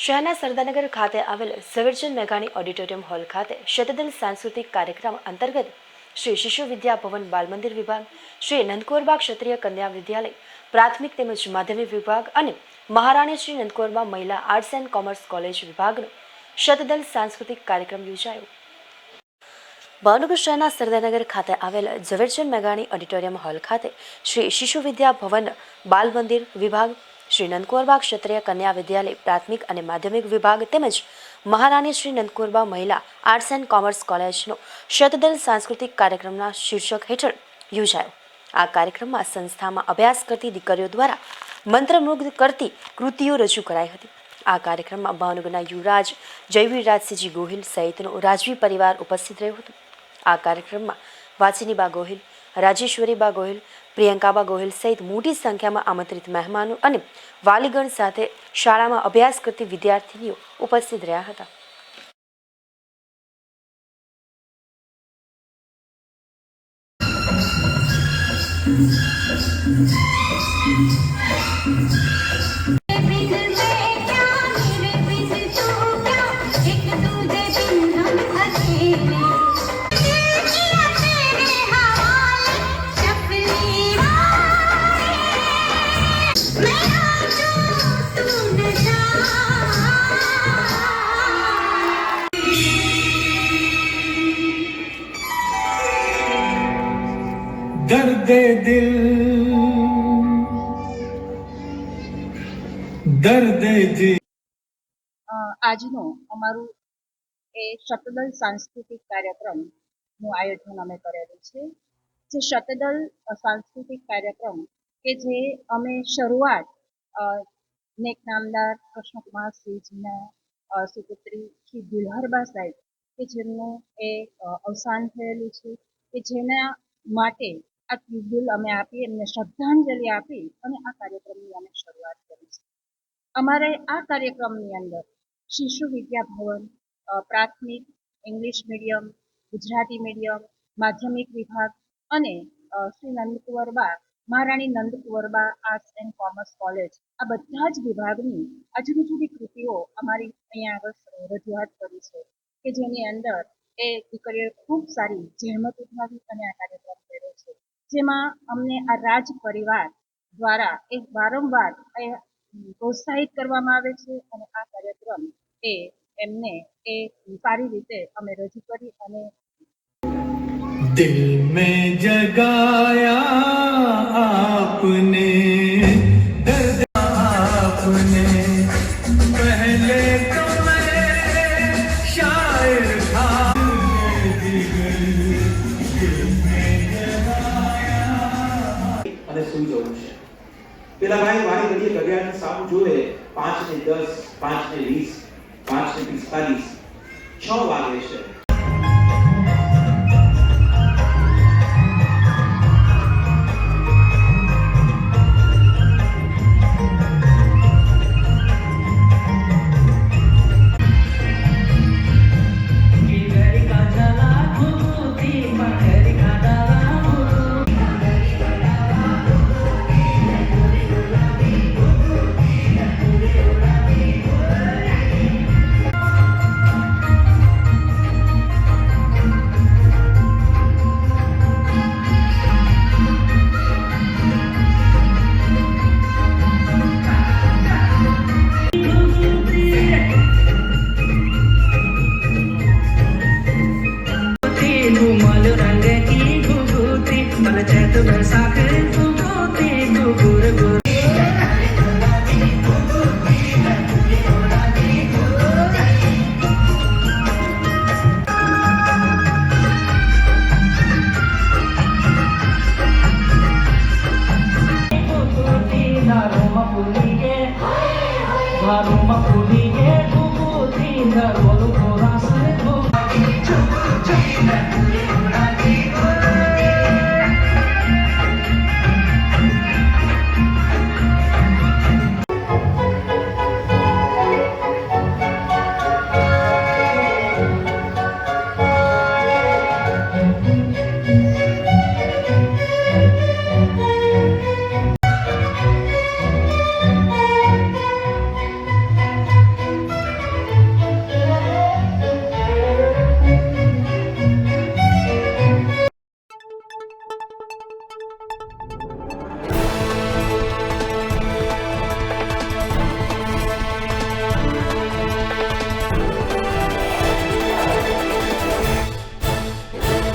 શહેરના સરદારનગર ખાતે આવેલ ઝવેરચંદ મેઘાણી ઓડિટોરિયમ હોલ ખાતે શતદલ સાંસ્કૃતિક કાર્યક્રમ અંતર્ગત શ્રી શિશુ વિદ્યા ભવન બાલ મંદિર વિભાગ, શ્રી નંદકુવરબા ક્ષત્રિય કન્યા વિદ્યાલય પ્રાથમિક તેમજ માધ્યમિક વિભાગ અને મહારાણી શ્રી નંદકુવરબા મહિલા આર્ટ્સ એન્ડ કોમર્સ કોલેજ વિભાગનો શતદલ સાંસ્કૃતિક કાર્યક્રમ યોજાયો. ભાવનગર શહેરના સરદારનગર ખાતે આવેલ ઝવેરચંદ મેઘાણી ઓડિટોરિયમ હોલ ખાતે શ્રી શિશુ વિદ્યા ભવન બાલ મંદિર વિભાગ, શ્રી નંદકુવરબા ક્ષત્રિય કન્યા વિદ્યાલય પ્રાથમિક અને માધ્યમિક વિભાગ તેમજ મહારાણી શ્રી નંદકુવરબા મહિલા આર્ટ્સ એન્ડ કોમર્સ કોલેજનો શતદલ સાંસ્કૃતિક કાર્યક્રમના શીર્ષક હેઠળ યોજાયો. આ કાર્યક્રમમાં સંસ્થામાં અભ્યાસ કરતી દીકરીઓ દ્વારા મંત્રમુગ્ધ કરતી કૃતિઓ રજૂ કરાઈ હતી. આ કાર્યક્રમમાં ભાવનગરના યુવરાજ જયવીરરાજસિંહજી ગોહિલ સહિતનો રાજવી પરિવાર ઉપસ્થિત રહ્યો હતો. આ કાર્યક્રમમાં વાચીનીબા ગોહિલ, રાજેશ્વરીબા ગોહિલ, પ્રિયંકાબા ગોહિલ સહિત મોટી સંખ્યામાં આમંત્રિત મહેમાનો અને વાલીગણ સાથે શાળામાં અભ્યાસ કરતી વિદ્યાર્થીનીઓ ઉપસ્થિત રહ્યા હતા. દર્દે દિલ દર્દે જી. આજનું અમારું એ શતદલ સાંસ્કૃતિક કાર્યક્રમનું આયોજન અમે કરેલું છે. જે શતદલ સાંસ્કૃતિક કાર્યક્રમ કે જે અમે શરૂઆત નેક નામદાર કૃષ્ણકુમાર સિંહજીના સુપુત્રી શ્રી દુલ્હરબા સાહેબ કે જેમનું એ અવસાન થયેલું છે, કે જેના માટે આ ટ્યુબ્યુલ અમે આપી એમને શ્રદ્ધાંજલિ આપી અને આ કાર્યક્રમની અમે શરૂઆત કરી છે. અમારે આ કાર્યક્રમની અંદર શિશુ વિદ્યા ભવન પ્રાથમિક, ઇંગ્લિશ મીડિયમ, ગુજરાતી મીડિયમ, માધ્યમિક વિભાગ અને શ્રી નંદકુવરબા મહારાણી નંદકુવરબા આર્ટ્સ એન્ડ કોમર્સ કોલેજ આ બધા જ વિભાગની જુદી જુદી કૃતિઓ અમારી અહીંયા આગળ રજૂઆત કરી છે, કે જેની અંદર એ દીકરીઓએ ખૂબ સારી જહેમત ઉઠાવી અને આ કાર્યક્રમ કર્યો છે. જેમાં અમને આ રાજ પરિવાર દ્વારા એક વારંવાર એ પ્રોત્સાહિત કરવામાં આવે છે અને આ કાર્યક્રમ એ એમને એ સારી રીતે અમે રજૂ કરી અને દિલ મેં જગાયા આપને દર્દ આપને પહેલે તો મેં શાયર થા. અને સુઈ જવું છે. પેલા ભાઈ વારી ઘડીએ ઘડિયાળની સામું જોવે 5:10, 5:20, 5:45, 6 વાગે છે. Rumah